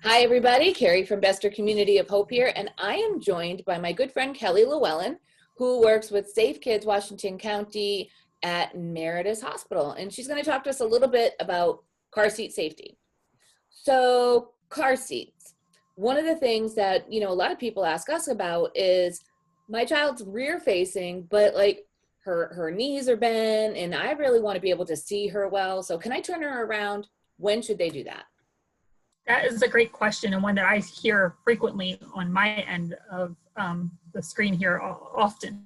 Hi, everybody. Carrie from Bester Community of Hope here, and I am joined by my good friend Kelly Llewelyn, who works with Safe Kids Washington County at Meritus Hospital, and she's going to talk to us a little bit about car seat safety. So, car seats. One of the things that, a lot of people ask us about is my child's rear facing, but like her knees are bent, and I really want to be able to see her well. So, can I turn her around? When should they do that? That is a great question, and one that I hear frequently on my end of the screen here often.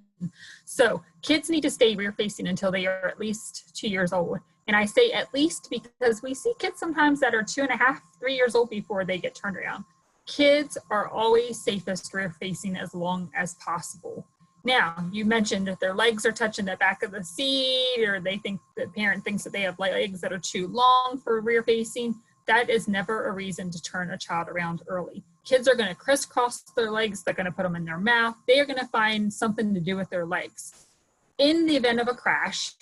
So kids need to stay rear facing until they are at least 2 years old. And I say at least because we see kids sometimes that are 2.5, 3 years old before they get turned around. Kids are always safest rear facing as long as possible. Now, you mentioned that their legs are touching the back of the seat, or the parent thinks that they have legs that are too long for rear facing. That is never a reason to turn a child around early. Kids are going to crisscross their legs. They're going to put them in their mouth. They are going to find something to do with their legs. In the event of a crash,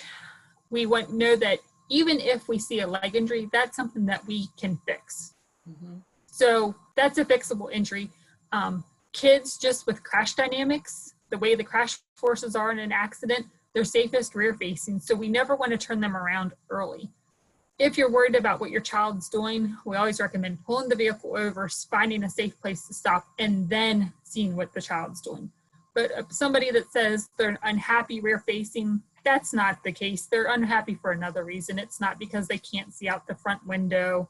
we want to know that even if we see a leg injury, that's something that we can fix. Mm-hmm. So that's a fixable injury. Kids, just with crash dynamics, the way the crash forces are in an accident, they're safest rear facing. So we never want to turn them around early. If you're worried about what your child's doing, we always recommend pulling the vehicle over, finding a safe place to stop, and then seeing what the child's doing. But somebody that says they're unhappy rear facing, that's not the case. They're unhappy for another reason. It's not because they can't see out the front window.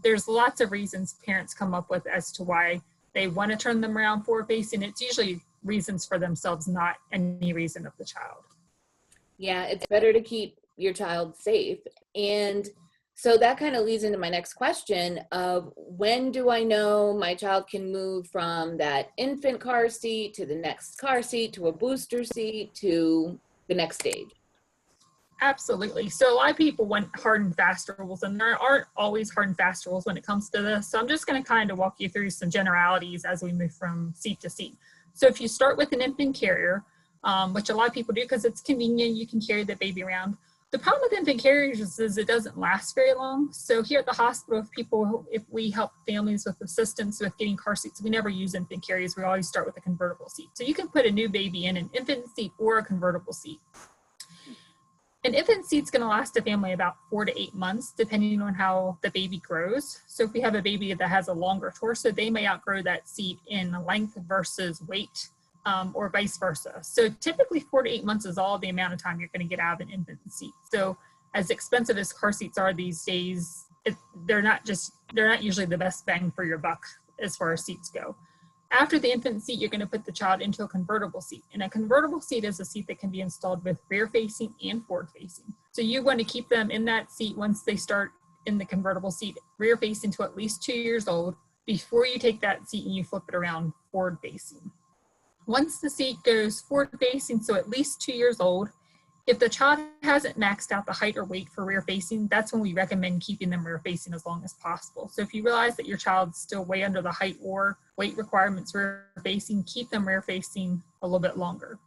There's lots of reasons parents come up with as to why they want to turn them around forward facing. It's usually reasons for themselves, not any reason of the child. Yeah, it's better to keep your child safe. And so that kind of leads into my next question of when do I know my child can move from that infant car seat to the next car seat to a booster seat to the next stage? Absolutely. So a lot of people want hard and fast rules, and there aren't always hard and fast rules when it comes to this. So I'm just going to kind of walk you through some generalities as we move from seat to seat. So if you start with an infant carrier, which a lot of people do because it's convenient, you can carry the baby around. The problem with infant carriers is it doesn't last very long. So here at the hospital, if we help families with assistance with getting car seats, we never use infant carriers. We always start with a convertible seat. So you can put a new baby in an infant seat or a convertible seat. An infant seat's going to last a family about 4 to 8 months, depending on how the baby grows. So if we have a baby that has a longer torso, they may outgrow that seat in length versus weight. Or vice versa. So typically 4 to 8 months is all the amount of time you're going to get out of an infant seat. So as expensive as car seats are these days, they're not usually the best bang for your buck as far as seats go. After the infant seat, you're going to put the child into a convertible seat. And a convertible seat is a seat that can be installed with rear facing and forward facing. So you want to keep them in that seat once they start in the convertible seat, rear facing to at least 2 years old, before you take that seat and you flip it around forward facing. Once the seat goes forward facing, so at least 2 years old, if the child hasn't maxed out the height or weight for rear facing, that's when we recommend keeping them rear facing as long as possible. So if you realize that your child's still way under the height or weight requirements rear facing, keep them rear facing a little bit longer.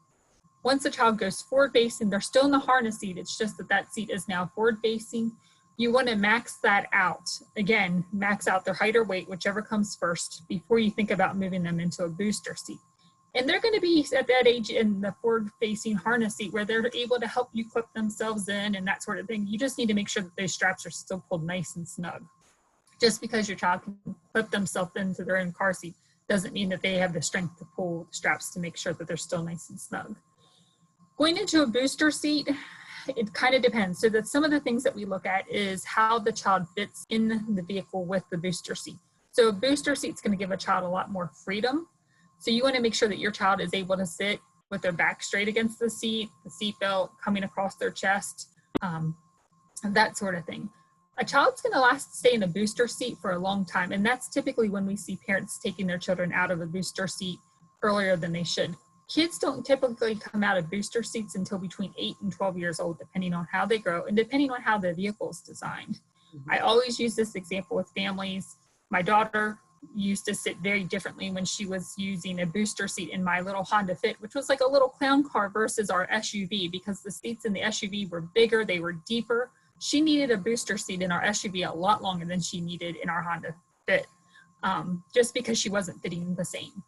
Once the child goes forward facing, they're still in the harness seat. It's just that seat is now forward facing. You want to max that out. Again, max out their height or weight, whichever comes first, before you think about moving them into a booster seat. And they're going to be at that age in the forward-facing harness seat where they're able to help you clip themselves in and that sort of thing. You just need to make sure that those straps are still pulled nice and snug. Just because your child can clip themselves into their own car seat doesn't mean that they have the strength to pull the straps to make sure that they're still nice and snug. Going into a booster seat, it kind of depends. So that some of the things that we look at is how the child fits in the vehicle with the booster seat. So a booster seat is going to give a child a lot more freedom. So you want to make sure that your child is able to sit with their back straight against the seat belt coming across their chest, that sort of thing. A child's going to stay in a booster seat for a long time, and that's typically when we see parents taking their children out of a booster seat earlier than they should. Kids don't typically come out of booster seats until between 8 and 12 years old, depending on how they grow and depending on how the vehicle is designed. Mm-hmm. I always use this example with families. My daughter used to sit very differently when she was using a booster seat in my little Honda Fit, which was like a little clown car versus our SUV, because the seats in the SUV were bigger, they were deeper. She needed a booster seat in our SUV a lot longer than she needed in our Honda Fit. just because she wasn't fitting the same.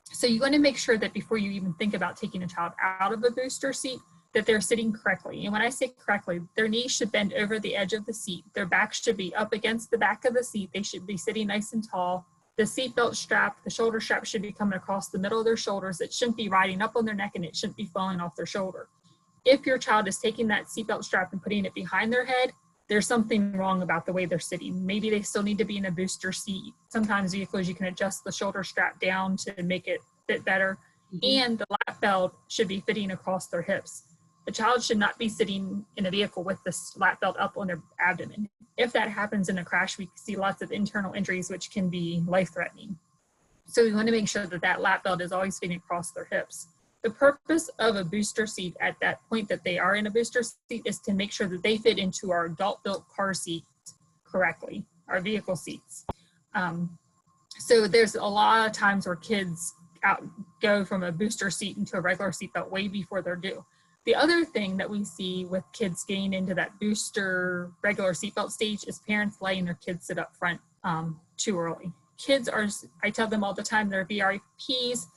So you want to make sure that before you even think about taking a child out of a booster seat, that they're sitting correctly. And when I say correctly, their knees should bend over the edge of the seat. Their back should be up against the back of the seat. They should be sitting nice and tall. The seatbelt strap, the shoulder strap should be coming across the middle of their shoulders. It shouldn't be riding up on their neck, and it shouldn't be falling off their shoulder. If your child is taking that seatbelt strap and putting it behind their head, there's something wrong about the way they're sitting. Maybe they still need to be in a booster seat. Sometimes vehicles, you can adjust the shoulder strap down to make it fit better. And the lap belt should be fitting across their hips. The child should not be sitting in a vehicle with this lap belt up on their abdomen. If that happens in a crash, we see lots of internal injuries, which can be life-threatening. So we want to make sure that that lap belt is always fitting across their hips. The purpose of a booster seat at that point that they are in a booster seat is to make sure that they fit into our adult-built car seats correctly, our vehicle seats. So there's a lot of times where kids go from a booster seat into a regular seat belt way before they're due. The other thing that we see with kids getting into that booster regular seatbelt stage is parents letting their kids sit up front too early. Kids are, I tell them all the time, they're VIPs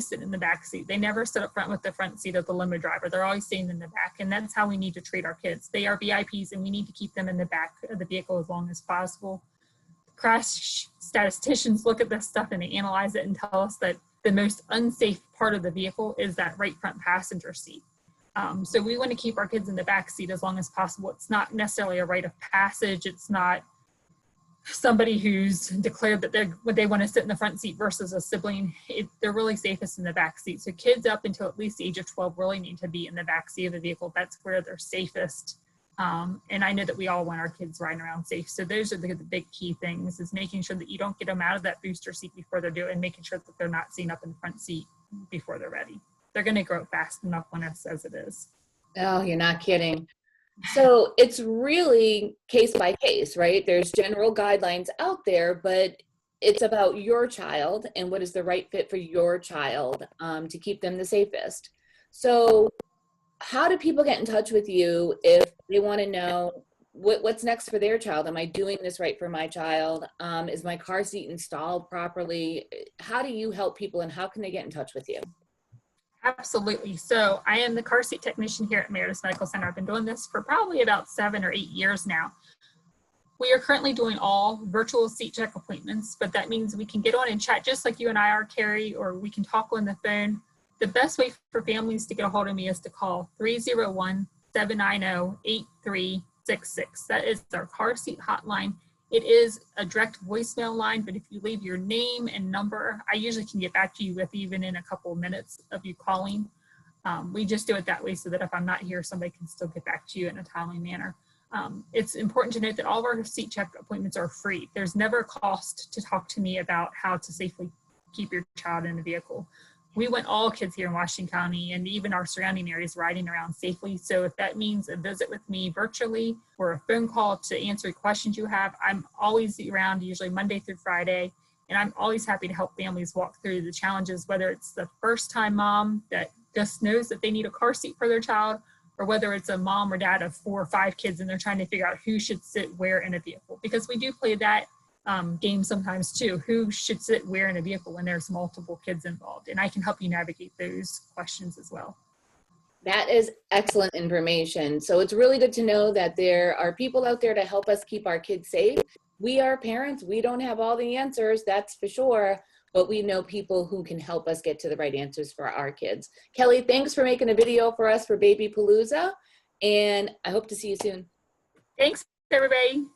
sit in the back seat. They never sit up front with the front seat of the limo driver. They're always sitting in the back, and that's how we need to treat our kids. They are VIPs, and we need to keep them in the back of the vehicle as long as possible. Crash statisticians look at this stuff and they analyze it and tell us that the most unsafe part of the vehicle is that right front passenger seat. So we want to keep our kids in the back seat as long as possible. It's not necessarily a rite of passage. It's not somebody who's declared that they want to sit in the front seat versus a sibling. They're really safest in the back seat. So kids up until at least the age of 12 really need to be in the back seat of the vehicle. That's where they're safest. And I know that we all want our kids riding around safe. So those are the big key things, is making sure that you don't get them out of that booster seat before they're due, and making sure that they're not sitting up in the front seat before they're ready. They're going to grow fast enough when it says it is. Oh, you're not kidding. So it's really case by case, right? There's general guidelines out there, but it's about your child and what is the right fit for your child to keep them the safest. So how do people get in touch with you if they want to know what's next for their child? Am I doing this right for my child? Is my car seat installed properly? How do you help people, and how can they get in touch with you? Absolutely. So I am the car seat technician here at Meredith Medical Center. I've been doing this for probably about 7 or 8 years now. We are currently doing all virtual seat check appointments, but that means we can get on and chat just like you and I are, Carrie, or we can talk on the phone. The best way for families to get a hold of me is to call 301-790-8366. That is our car seat hotline. It is a direct voicemail line, but if you leave your name and number, I usually can get back to you within a couple of minutes of you calling. We just do it that way so that if I'm not here, somebody can still get back to you in a timely manner. It's important to note that all of our seat check appointments are free. There's never a cost to talk to me about how to safely keep your child in the vehicle. We want all kids here in Washington County and even our surrounding areas riding around safely. So if that means a visit with me virtually or a phone call to answer questions you have, I'm always around, usually Monday through Friday. And I'm always happy to help families walk through the challenges, whether it's the first time mom that just knows that they need a car seat for their child, or whether it's a mom or dad of 4 or 5 kids and they're trying to figure out who should sit where in a vehicle. Because we do play that game sometimes too, who should sit where in a vehicle when there's multiple kids involved, and I can help you navigate those questions as well. That is excellent information. So it's really good to know that there are people out there to help us keep our kids safe. We are parents, we don't have all the answers, that's for sure, but we know people who can help us get to the right answers for our kids. Kelly, thanks for making a video for us for Baby Palooza, and I hope to see you soon. Thanks, everybody.